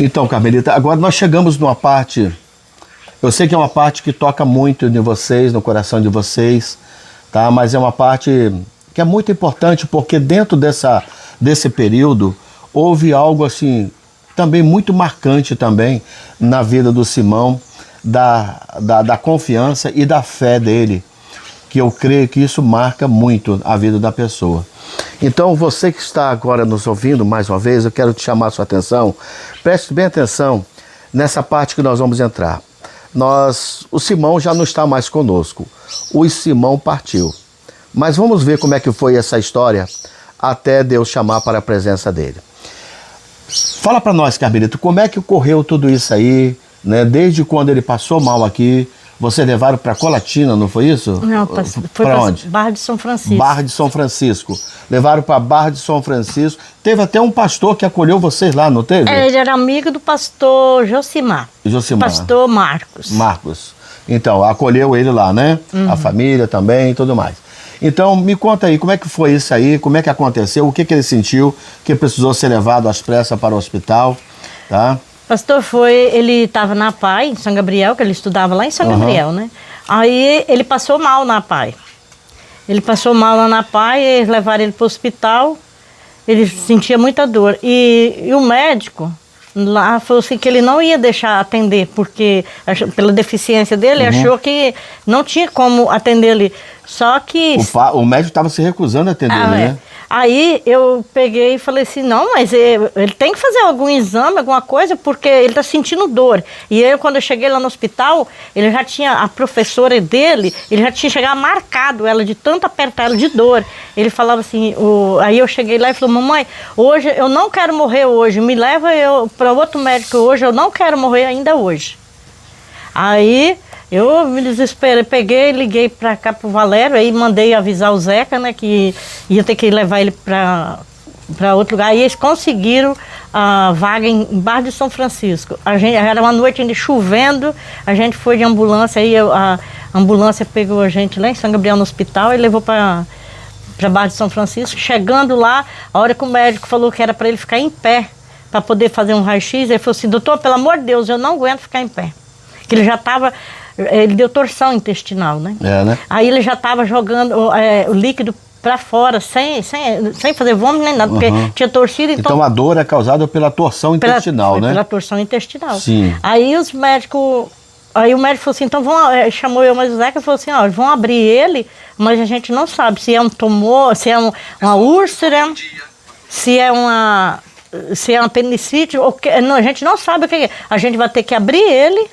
Então, Carmelita, agora nós chegamos numa parte, eu sei que é uma parte que toca muito em vocês, no coração de vocês, tá? Mas é uma parte que é muito importante, porque dentro desse período houve algo assim, também muito marcante também na vida do Simão, da confiança e da fé dele, que eu creio que isso marca muito a vida da pessoa. Então, você que está agora nos ouvindo mais uma vez, eu quero te chamar a sua atenção. Preste bem atenção nessa parte que nós vamos entrar. O Simão já não está mais conosco. O Simão partiu. Mas vamos ver como é que foi essa história até Deus chamar para a presença dele. Fala para nós, Carmelito, como é que ocorreu tudo isso aí, né? Desde quando ele passou mal aqui, vocês levaram para Colatina, não foi isso? Não, foi para onde? Barra de São Francisco. Barra de São Francisco. Levaram para Barra de São Francisco. Teve até um pastor que acolheu vocês lá, não teve? Ele era amigo do pastor Josimar. Pastor Marcos. Marcos. Então, acolheu ele lá, né? A família também e tudo mais. Então, me conta aí, como é que foi isso aí? Como é que aconteceu? O que ele sentiu? Que precisou ser levado às pressas para o hospital, tá? Pastor ele estava na PAI, em São Gabriel, que ele estudava lá em São Gabriel, né? Aí ele passou mal na PAI. Ele passou mal lá na PAI, eles levaram ele para o hospital, ele sentia muita dor. E o médico lá falou assim que ele não ia deixar atender, porque pela deficiência dele, achou que não tinha como atender ele. Só que... O médico estava se recusando a atender ele, né? Aí eu peguei e falei assim, não, mas ele tem que fazer algum exame, alguma coisa, porque ele está sentindo dor. E eu, quando eu cheguei lá no hospital, ele já tinha, a professora dele, ele já tinha chegado marcado ela de tanto apertar ela de dor. Ele falava assim, aí eu cheguei lá e falei, mamãe, hoje eu não quero morrer hoje, me leva para outro médico hoje, eu não quero morrer ainda hoje. Aí... eu me desesperei, peguei, liguei para cá pro Valério, aí mandei avisar o Zeca, né, que ia ter que levar ele para outro lugar. Aí eles conseguiram a vaga em Barra de São Francisco. Era uma noite ainda chovendo, a gente foi de ambulância, aí a ambulância pegou a gente lá em São Gabriel no hospital e levou para Barra de São Francisco. Chegando lá, a hora que o médico falou que era para ele ficar em pé, para poder fazer um raio-x, ele falou assim, doutor, pelo amor de Deus, eu não aguento ficar em pé. Que ele já estava... ele deu torção intestinal, né? Né? Aí ele já estava jogando o líquido para fora, sem fazer vômito nem nada, porque tinha torcido. Então a dor é causada pela torção intestinal, né? Pela torção intestinal. Sim. Aí os médicos... aí o médico falou assim, então chamou eu mais o Zeca e falou assim, ó, vão abrir ele, mas a gente não sabe se é um tumor, se é uma úlcera, se é uma apendicite, não, a gente não sabe o que é. A gente vai ter que abrir ele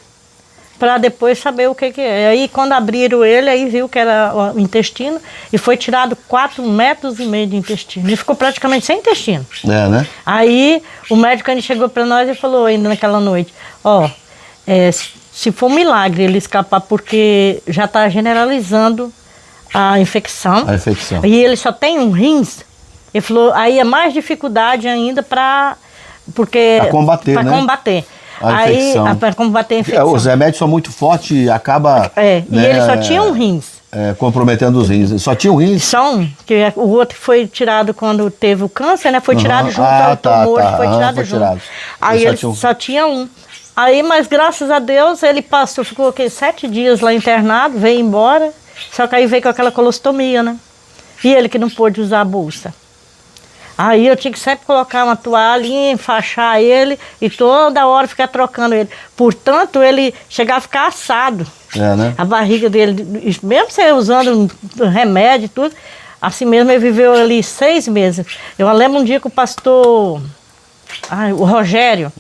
para depois saber o que é. Aí quando abriram ele, aí viu que era o intestino e foi tirado 4,5 metros de intestino. Ele ficou praticamente sem intestino. Né? Aí o médico ainda chegou para nós e falou ainda naquela noite, se for um milagre ele escapar, porque já está generalizando a infecção. E ele só tem um rins. Ele falou, aí é mais dificuldade ainda para combater, né? Combater. Para combater a infecção. Os remédios são muito fortes e acaba... e ele só tinha um rins. Comprometendo os rins. Só tinha um rins? Só um, que o outro foi tirado quando teve o câncer, né? Foi tirado junto ao tumor, foi tirado junto. Aí ele só tinha um. Aí, mas graças a Deus, ele ficou 7 dias lá internado, veio embora, só que aí veio com aquela colostomia, né? E ele que não pôde usar a bolsa. Aí eu tinha que sempre colocar uma toalha, enfaixar ele e toda hora ficar trocando ele. Portanto, ele chegava a ficar assado. Né? A barriga dele, mesmo você usando remédio e tudo, assim mesmo ele viveu ali 6 meses. Eu lembro um dia que o pastor, o Rogério,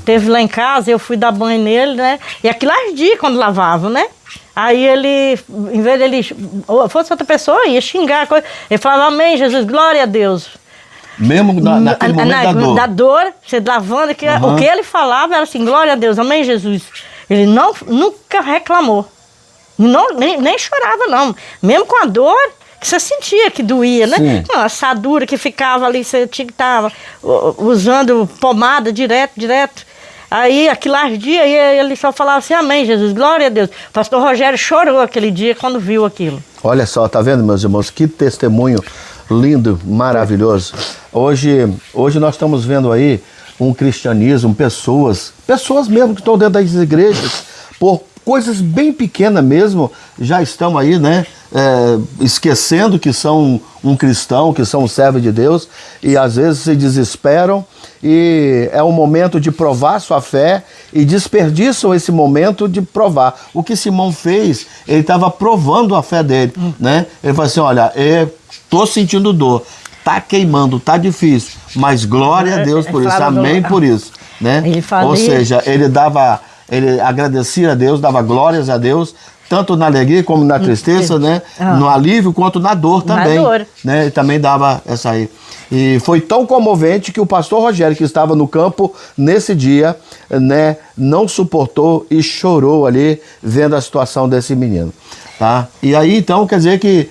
teve lá em casa, eu fui dar banho nele, né? E aquilo ardia quando lavava, né? Aí ele, em vez dele, fosse outra pessoa, ia xingar. Ele falava, amém, Jesus, glória a Deus. Mesmo naquele momento da dor, você lavando, o que ele falava era assim, glória a Deus, amém, Jesus. Ele nunca reclamou, nem chorava não, mesmo com a dor, que você sentia que doía, né? A assadura que ficava ali, você tinha que estar usando pomada direto. Aí aquilo ardia e ele só falava assim, amém, Jesus, glória a Deus. O pastor Rogério chorou aquele dia quando viu aquilo. Olha só, tá vendo, meus irmãos, que testemunho lindo, maravilhoso. Hoje nós estamos vendo aí um cristianismo, pessoas mesmo que estão dentro das igrejas, por coisas bem pequenas mesmo, já estão aí, né, esquecendo que são um cristão, que são um servo de Deus, e às vezes se desesperam, e é um momento de provar sua fé, e desperdiçam esse momento de provar. O que Simão fez, ele estava provando a fé dele, né? Ele falou assim, olha, estou sentindo dor, tá queimando, tá difícil, mas glória a Deus por isso, amém por isso, né? Ou seja, ele agradecia a Deus, dava glórias a Deus, tanto na alegria como na tristeza, né? No alívio quanto na dor também. Na dor. Né? Ele também dava essa aí. E foi tão comovente que o pastor Rogério, que estava no campo nesse dia, né, não suportou e chorou ali, vendo a situação desse menino. Tá? E aí, então, quer dizer que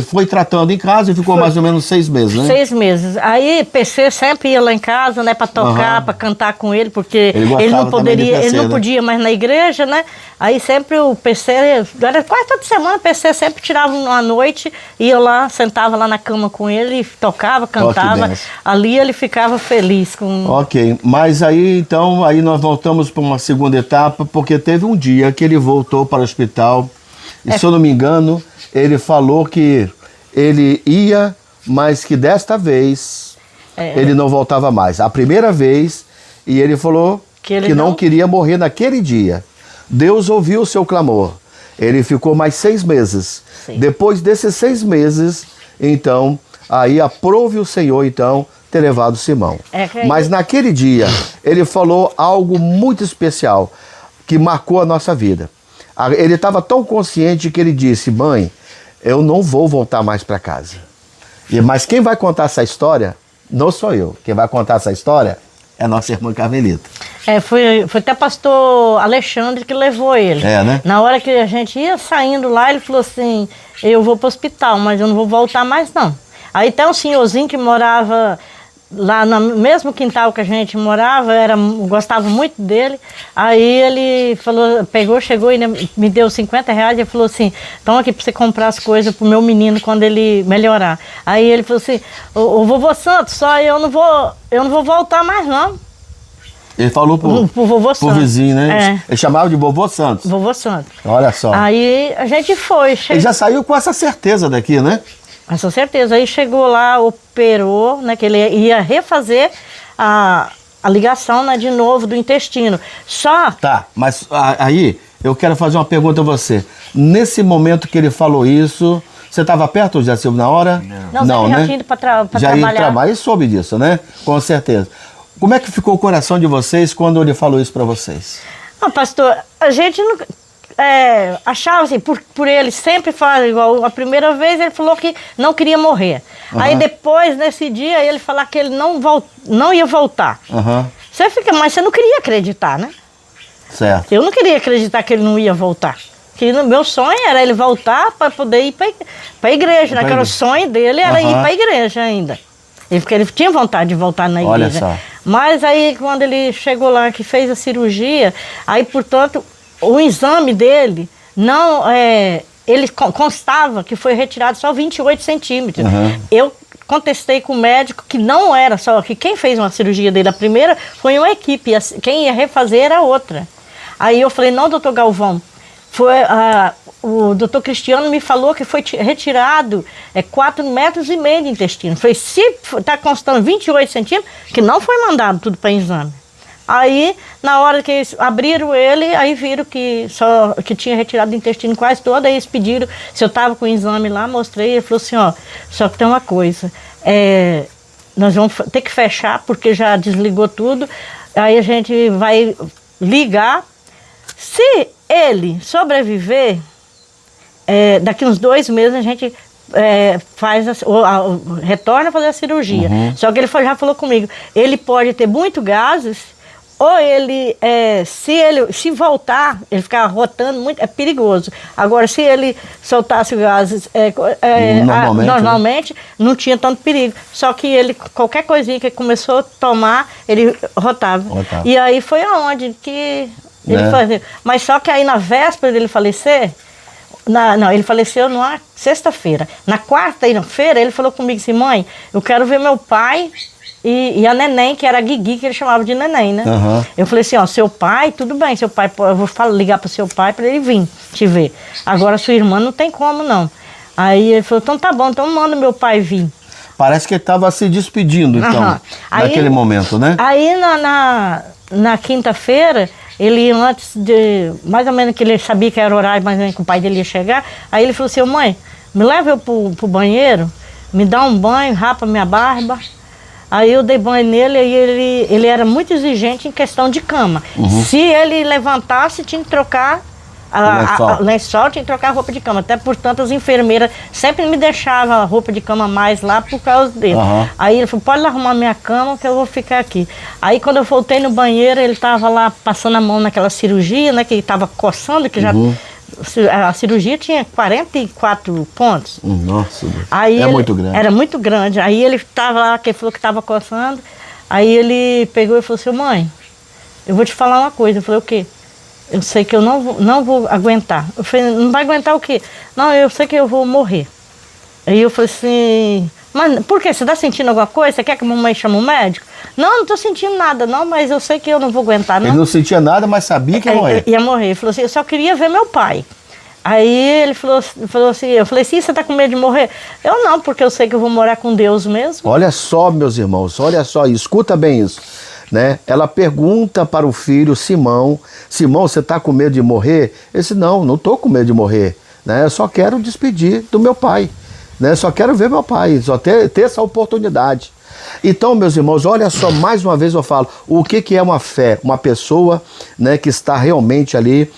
foi tratando em casa e ficou mais ou menos 6 meses, né? 6 meses. Aí PC sempre ia lá em casa, né, para tocar, para cantar com ele, porque ele não poderia, PC, ele não podia mais na igreja, né? Aí sempre o PC, era quase toda semana, o PC sempre tirava uma noite, ia lá, sentava lá na cama com ele, tocava, cantava. Ali ele ficava feliz com... Ok, mas aí então, aí nós voltamos para uma segunda etapa, porque teve um dia que ele voltou para o hospital, e se eu não me engano, ele falou que ele ia, mas que desta vez ele não voltava mais. A primeira vez, e ele falou que não queria morrer naquele dia. Deus ouviu o seu clamor. Ele ficou mais 6 meses. Sim. Depois desses 6 meses, então, aí aprove o Senhor, então, ter levado Simão. Mas naquele dia, ele falou algo muito especial, que marcou a nossa vida. Ele estava tão consciente que ele disse, mãe, eu não vou voltar mais para casa. Mas quem vai contar essa história não sou eu. Quem vai contar essa história é nossa irmã Carmelita. Foi até pastor Alexandre que levou ele. Né? Na hora que a gente ia saindo lá, ele falou assim, eu vou para o hospital, mas eu não vou voltar mais não. Aí tem um senhorzinho que morava lá no mesmo quintal que a gente morava, gostava muito dele. Aí ele falou, chegou e me deu R$50 e falou assim, estão aqui para você comprar as coisas pro meu menino quando ele melhorar. Aí ele falou assim, o vovô Santos, só eu não vou voltar mais não. Ele falou pro vovô Santos. Pro vizinho, né? Ele chamava de vovô Santos. Vovô Santos. Olha só. Aí a gente foi. Ele já saiu com essa certeza daqui, né? Com certeza. Aí chegou lá, operou, né? Que ele ia refazer a ligação, né, de novo do intestino. Tá, mas aí eu quero fazer uma pergunta a você. Nesse momento que ele falou isso, você estava perto, José Silva, na hora? Não, né? Já tinha ido para trabalhar. Já ia trabalhar e soube disso, né? Com certeza. Como é que ficou o coração de vocês quando ele falou isso para vocês? Não, pastor, a gente não... achava assim, por ele sempre falar igual, a primeira vez ele falou que não queria morrer. Aí depois, nesse dia, ele falar que ele não ia voltar. Você fica, mas você não queria acreditar, né? Certo. Eu não queria acreditar que ele não ia voltar. Porque o meu sonho era ele voltar para poder ir para a igreja, né? Que era o sonho dele, era ir para a igreja ainda. Porque ele tinha vontade de voltar na igreja. Olha só. Mas aí, quando ele chegou lá, que fez a cirurgia, aí, portanto, o exame dele, ele constava que foi retirado só 28 centímetros. Eu contestei com o médico que não era só, que quem fez uma cirurgia dele, a primeira, foi uma equipe, quem ia refazer era outra. Aí eu falei, não, doutor Galvão, o doutor Cristiano me falou que foi retirado 4,5 metros de intestino. Eu falei, se está constando 28 centímetros, que não foi mandado tudo para exame. Aí, na hora que eles abriram ele, aí viram que tinha retirado o intestino quase todo, aí eles pediram se eu estava com o exame lá, mostrei, ele falou assim, ó, só que tem uma coisa, nós vamos ter que fechar, porque já desligou tudo, aí a gente vai ligar, se ele sobreviver, daqui uns 2 meses a gente retorna a fazer a cirurgia. Só que ele já falou comigo, ele pode ter muito gases, ou ele, se voltar, ele ficar rotando muito, é perigoso. Agora, se ele soltasse gases normalmente, não tinha tanto perigo. Só que ele, qualquer coisinha que ele começou a tomar, ele rotava. E aí foi aonde que ele fazia. Mas só que aí na véspera dele falecer, não, ele faleceu na sexta-feira. Na quarta-feira ele falou comigo assim, mãe, eu quero ver meu pai e a neném, que era a Guigui, que ele chamava de neném, né? Aham. Eu falei assim, ó, seu pai, tudo bem, seu pai, eu vou ligar pro seu pai para ele vir te ver. Agora sua irmã não tem como, não. Aí ele falou, então tá bom, então manda meu pai vir. Parece que ele estava se despedindo, então, Aham. Aí- naquele momento, né? Aí na quinta-feira, ele antes de, mais ou menos que ele sabia que era o horário, mais ou menos que o pai dele ia chegar, aí ele falou assim, ô mãe, me leva eu pro banheiro, me dá um banho, rapa minha barba. Aí eu dei banho nele e ele era muito exigente em questão de cama. Se ele levantasse, tinha que trocar lençol. lençol, tinha que trocar a roupa de cama. Até portanto, as enfermeiras sempre me deixavam a roupa de cama mais lá por causa dele. Aham. Aí ele falou, pode arrumar minha cama que eu vou ficar aqui. Aí quando eu voltei no banheiro, ele estava lá passando a mão naquela cirurgia, né? Que ele estava coçando, que já... A cirurgia tinha 44 pontos. Nossa, Deus. Aí É muito grande. Era muito grande. Aí ele estava lá, que ele falou que estava coçando. Aí ele pegou e falou assim, mãe, eu vou te falar uma coisa. Eu falei, o quê? Eu sei que eu não vou aguentar. Eu falei, não vai aguentar o quê? Não, eu sei que eu vou morrer. Aí eu falei assim, mas por quê? Você está sentindo alguma coisa? Você quer que a mamãe chame um médico? Não estou sentindo nada, não, mas eu sei que eu não vou aguentar, não. Ele não sentia nada, mas sabia que ia morrer. Ia morrer. Ele falou assim, eu só queria ver meu pai. Aí ele falou assim, eu falei assim, você está com medo de morrer? Eu não, porque eu sei que eu vou morar com Deus mesmo. Olha só, meus irmãos, olha só, escuta bem isso, né? Ela pergunta para o filho Simão, Simão, você está com medo de morrer? Ele disse, não estou com medo de morrer, né? Eu só quero despedir do meu pai, né? Só quero ver meu pai, só ter essa oportunidade. Então, meus irmãos, olha só, mais uma vez eu falo, o que é uma fé? Uma pessoa, né, que está realmente ali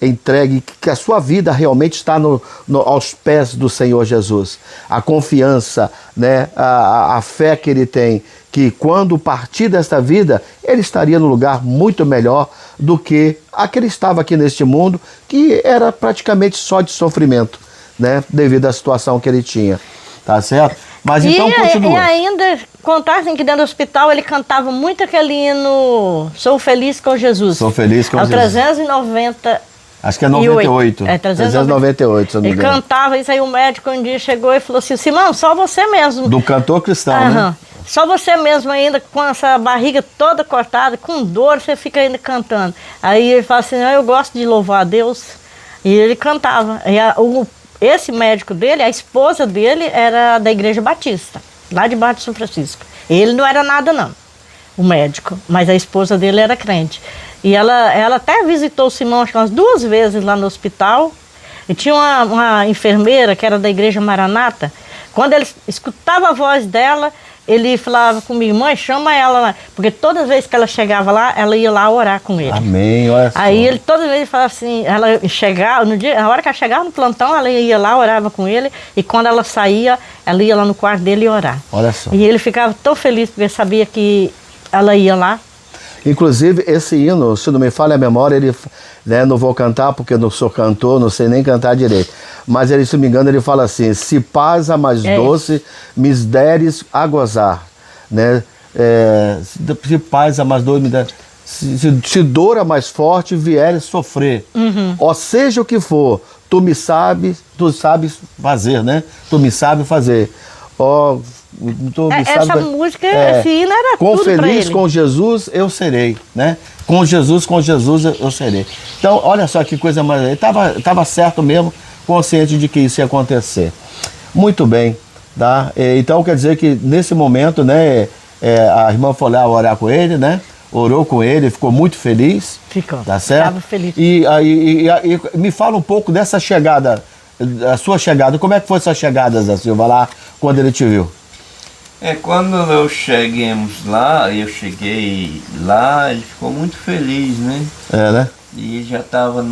entregue, que a sua vida realmente está aos pés do Senhor Jesus. A confiança, né, a fé que ele tem, que quando partir desta vida, ele estaria no lugar muito melhor do que aquele estava aqui neste mundo, que era praticamente só de sofrimento, né, devido à situação que ele tinha. Tá certo? Mas então continua. E ainda contassem que dentro do hospital ele cantava muito aquele hino Sou Feliz com Jesus. Sou feliz com é o Jesus. 390. Acho que é 98. É, 398, se eu não me Ele engano. cantava isso aí, o médico um dia chegou e falou assim, Simão, só você mesmo. Do cantor cristão, né? Aham. Só você mesmo ainda com essa barriga toda cortada, com dor, você fica ainda cantando. Aí ele fala assim, não, eu gosto de louvar a Deus. E ele cantava. E esse médico dele, a esposa dele era da Igreja Batista, lá de Baixo de São Francisco. Ele não era nada não, o médico, mas a esposa dele era crente. E ela até visitou o Simão acho que umas 2 vezes lá no hospital. E tinha uma enfermeira que era da Igreja Maranata. Quando ele escutava a voz dela, ele falava comigo, mãe, chama ela lá. Porque todas as vezes que ela chegava lá, ela ia lá orar com ele. Amém, olha só. Aí ele toda vez falava assim, ela chegava, na hora que ela chegava no plantão, ela ia lá, orava com ele, e quando ela saía, ela ia lá no quarto dele orar. Olha só. E ele ficava tão feliz porque sabia que ela ia lá. Inclusive, esse hino, se não me falha a memória, ele, né, não vou cantar porque eu não sou cantor, não sei nem cantar direito. Mas ele, se não me engano, ele fala assim, se paz a mais doce me deres a gozar, né? Se paz a mais doce me deres... Se dor a mais forte vieres sofrer, ou seja o que for, tu sabes fazer, né? Tu me sabes fazer. Ó, essa música, esse hino era com tudo pra feliz ele. com Jesus eu serei, né? Com Jesus eu serei. Então, olha só que coisa mais... Ele estava certo mesmo, consciente de que isso ia acontecer. Muito bem, tá? Então, quer dizer que nesse momento, né, a irmã foi lá orar com ele, né? Orou com ele, ficou muito feliz. Ficou, tá certo? estava feliz. E me fala um pouco dessa chegada, a sua chegada. Como é que foi essa chegada, Zé Silva, lá, quando ele te viu? Quando eu cheguei lá, ele ficou muito feliz, né? Né? E já estava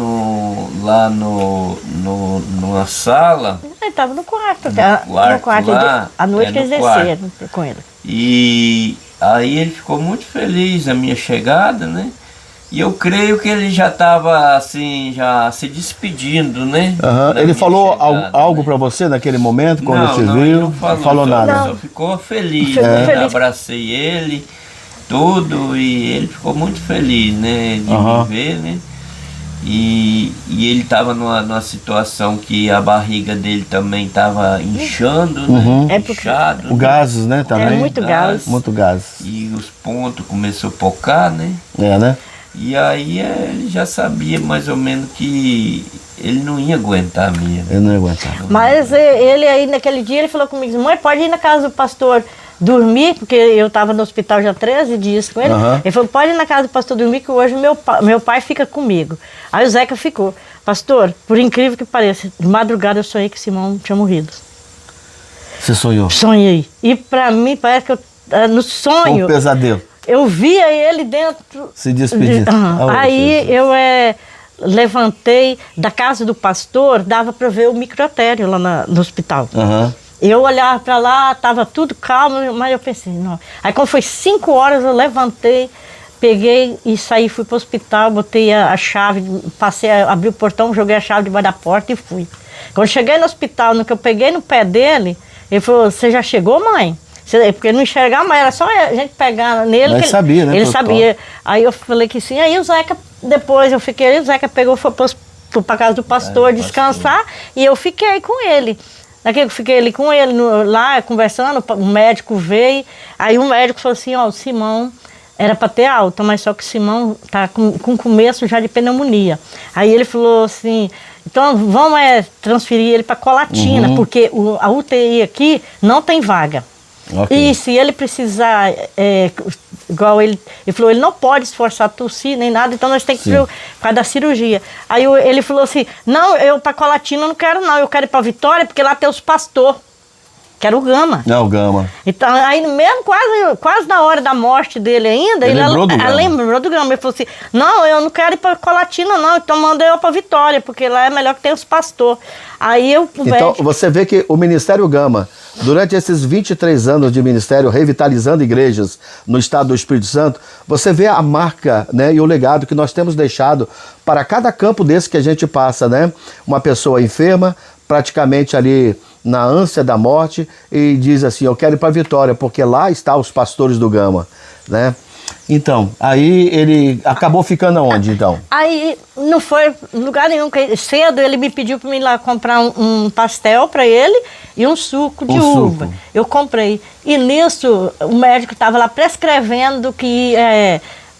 lá numa sala. Ele estava no quarto. No quarto lá, à noite que eles desceram com ele. E aí ele ficou muito feliz a minha chegada, né? E eu creio que ele já estava assim, já se despedindo, né? Ele falou algo para você naquele momento, quando te viu? Ele não falou nada. Só ficou feliz, né? Abracei ele, tudo, e ele ficou muito feliz, né? De me ver, né? E ele estava numa situação que a barriga dele também estava inchando, né? Inchado, O gases, né, também? É muito gás. Muito gases. E os pontos começou a focar, né? Né? E aí ele já sabia mais ou menos que ele não ia aguentar mesmo. Eu não ia aguentar. Mas ele aí, naquele dia, ele falou comigo, mãe, pode ir na casa do pastor dormir, porque eu estava no hospital já 13 dias com ele. Ele falou, pode ir na casa do pastor dormir, que hoje meu pai fica comigo. Aí o Zeca ficou. Pastor, por incrível que pareça, de madrugada eu sonhei que Simão tinha morrido. Você sonhou? Sonhei. E pra mim, parece que no sonho... Um pesadelo. Eu via ele dentro... Se despedindo. Aí eu levantei da casa do pastor, dava para ver o microtério lá no hospital. Eu olhava para lá, estava tudo calmo, mas eu pensei, não. Aí quando foi 5 horas, eu levantei, peguei e saí, fui para o hospital, botei a chave, abri o portão, joguei a chave debaixo da porta e fui. Quando cheguei no hospital, no que eu peguei no pé dele, ele falou, você já chegou, mãe? Porque não enxergava, mas era só a gente pegar nele. Mas sabia, né? Ele sabia. Aí eu falei que sim. Aí o Zeca, depois eu fiquei, o Zeca pegou, foi para casa do pastor descansar, e eu fiquei com ele. Daqui eu fiquei ali com ele lá, conversando, o médico veio, aí o médico falou assim, ó, o Simão era para ter alta, mas só que o Simão tá com começo já de pneumonia. Aí ele falou assim, então vamos transferir ele para Colatina, porque a UTI aqui não tem vaga. E se ele precisar, igual ele falou, ele não pode esforçar tossir nem nada, então nós temos que ir por causa da cirurgia. Aí ele falou assim, não, eu para Colatina não quero não, eu quero ir para Vitória, porque lá tem os pastores, que era o Gama. O Gama. Então, aí mesmo quase na hora da morte dele ainda, ele lembrou do Gama. Ele falou assim, não, eu não quero ir para Colatina não, então manda eu para Vitória, porque lá é melhor que tem os pastores. Aí Então, você vê que o Ministério Gama, durante esses 23 anos de ministério, revitalizando igrejas no estado do Espírito Santo, você vê a marca, né, e o legado que nós temos deixado para cada campo desse que a gente passa, né? Uma pessoa enferma, praticamente ali na ânsia da morte, e diz assim, eu quero ir para Vitória, porque lá estão os pastores do Gama, né? Então, aí ele acabou ficando aonde, então? Aí não foi lugar nenhum. Cedo ele me pediu para ir lá comprar um pastel para ele e um suco de uva. Eu comprei. E nisso o médico estava lá prescrevendo que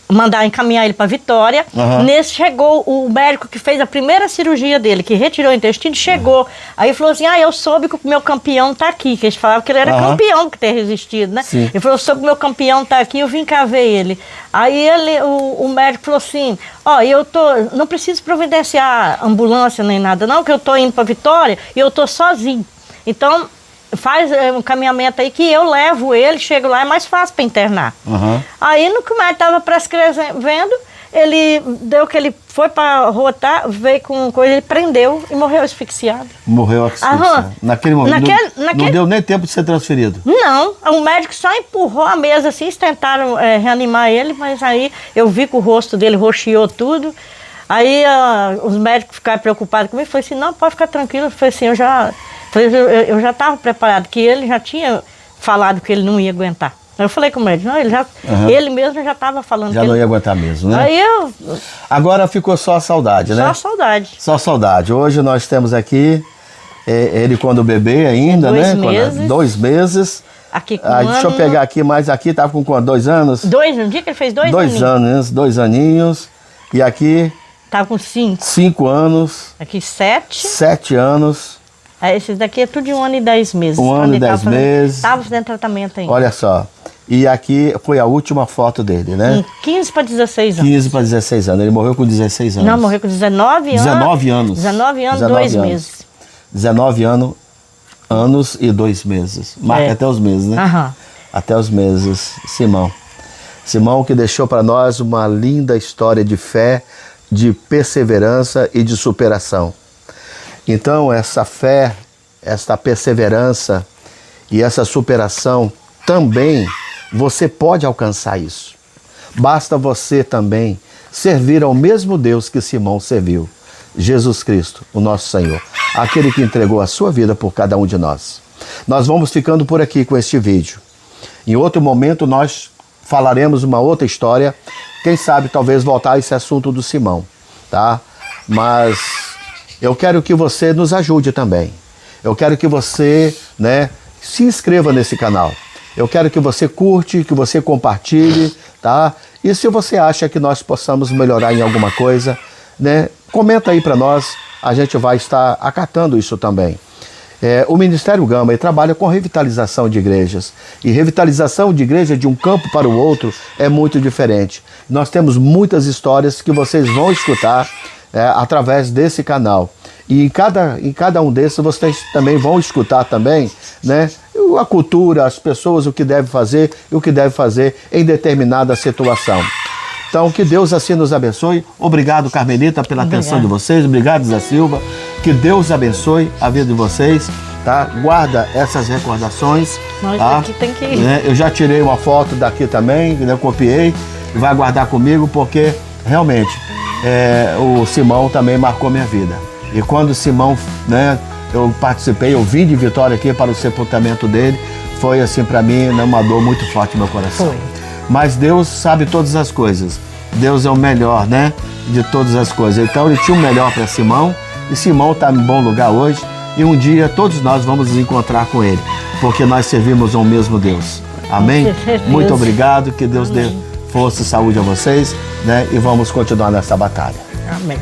mandar encaminhar ele para Vitória. Nesse chegou o médico que fez a primeira cirurgia dele, que retirou o intestino, chegou. Aí falou assim, eu soube que o meu campeão tá aqui, que eles falavam que ele era campeão que ter resistido, né? Sim. Ele falou, soube que o meu campeão tá aqui, eu vim cá ver ele. Aí o médico falou assim, não preciso providenciar ambulância nem nada não, que eu tô indo para Vitória e eu tô sozinho. Então, faz um caminhamento aí que eu levo ele, chego lá, é mais fácil para internar. Aí no que o médico estava prescrevendo, ele deu que ele foi para rotar, veio com coisa, ele prendeu e morreu asfixiado. Morreu asfixiado. Naquele momento, não deu nem tempo de ser transferido? Não, o médico só empurrou a mesa assim, eles tentaram reanimar ele, mas aí eu vi que o rosto dele roxeou tudo. Aí os médicos ficaram preocupados comigo, falei assim, não, pode ficar tranquilo. Eu falei assim, eu já estava preparado, que ele já tinha falado que ele não ia aguentar. Eu falei com o médico, não, ele mesmo já estava falando. Já não ia aguentar mesmo, né? Aí agora ficou só a saudade, né? Só a saudade. Só a saudade. Hoje nós temos aqui, ele quando bebê ainda, 2 né? meses. 2 meses. Aqui com deixa eu pegar aqui, mais aqui, estava com quanto? 2 anos? No dia que ele fez 2 aninhos. 2 anos, 2 aninhos. E aqui... Estava com 5. 5 anos. Aqui 7. 7 anos. Esse daqui é tudo de 1 ano e 10 meses. 1 ano e 10 meses. Estava fazendo tratamento ainda. Olha só. E aqui foi a última foto dele, né? 15 para 16 anos. 15 para 16 anos. Ele morreu com 16 anos. Não, morreu com 19 anos. 19 anos. 19 anos, 2 meses. 19 anos e 2 meses. Marca até os meses, né? Até os meses. Simão que deixou para nós uma linda história de fé, de perseverança e de superação. Então, essa fé, essa perseverança e essa superação, também você pode alcançar isso. Basta você também servir ao mesmo Deus que Simão serviu, Jesus Cristo, o nosso Senhor, aquele que entregou a sua vida por cada um de nós. Nós vamos ficando por aqui com este vídeo. Em outro momento nós falaremos uma outra história, quem sabe talvez voltar a esse assunto do Simão, tá? mas eu quero que você nos ajude também. Eu quero que você, né, se inscreva nesse canal. Eu quero que você curte, que você compartilhe, tá? E se você acha que nós possamos melhorar em alguma coisa, né, comenta aí para nós, a gente vai estar acatando isso também. O Ministério Gama ele trabalha com revitalização de igrejas. E revitalização de igreja de um campo para o outro é muito diferente. Nós temos muitas histórias que vocês vão escutar através desse canal. E em cada um desses vocês também vão escutar também, né, a cultura, as pessoas, o que deve fazer e o que deve fazer em determinada situação. Então, que Deus assim nos abençoe. Obrigado, Carmelita, pela atenção de vocês. Obrigado, Zé Silva. Que Deus abençoe a vida de vocês, tá? Guarda essas recordações. Nós tá? aqui tem que ir. Eu já tirei uma foto daqui também, né? Copiei. Vai guardar comigo porque, realmente, o Simão também marcou minha vida. E quando o Simão, né, eu participei, eu vim de Vitória aqui para o sepultamento dele, foi assim para mim, uma dor muito forte no meu coração. Foi. Mas Deus sabe todas as coisas. Deus é o melhor, né, de todas as coisas. Então ele tinha o melhor para Simão, e Simão está em bom lugar hoje, e um dia todos nós vamos nos encontrar com ele, porque nós servimos ao mesmo Deus. Amém? Muito obrigado, que Deus dê força e saúde a vocês, né, e vamos continuar nessa batalha. Amém.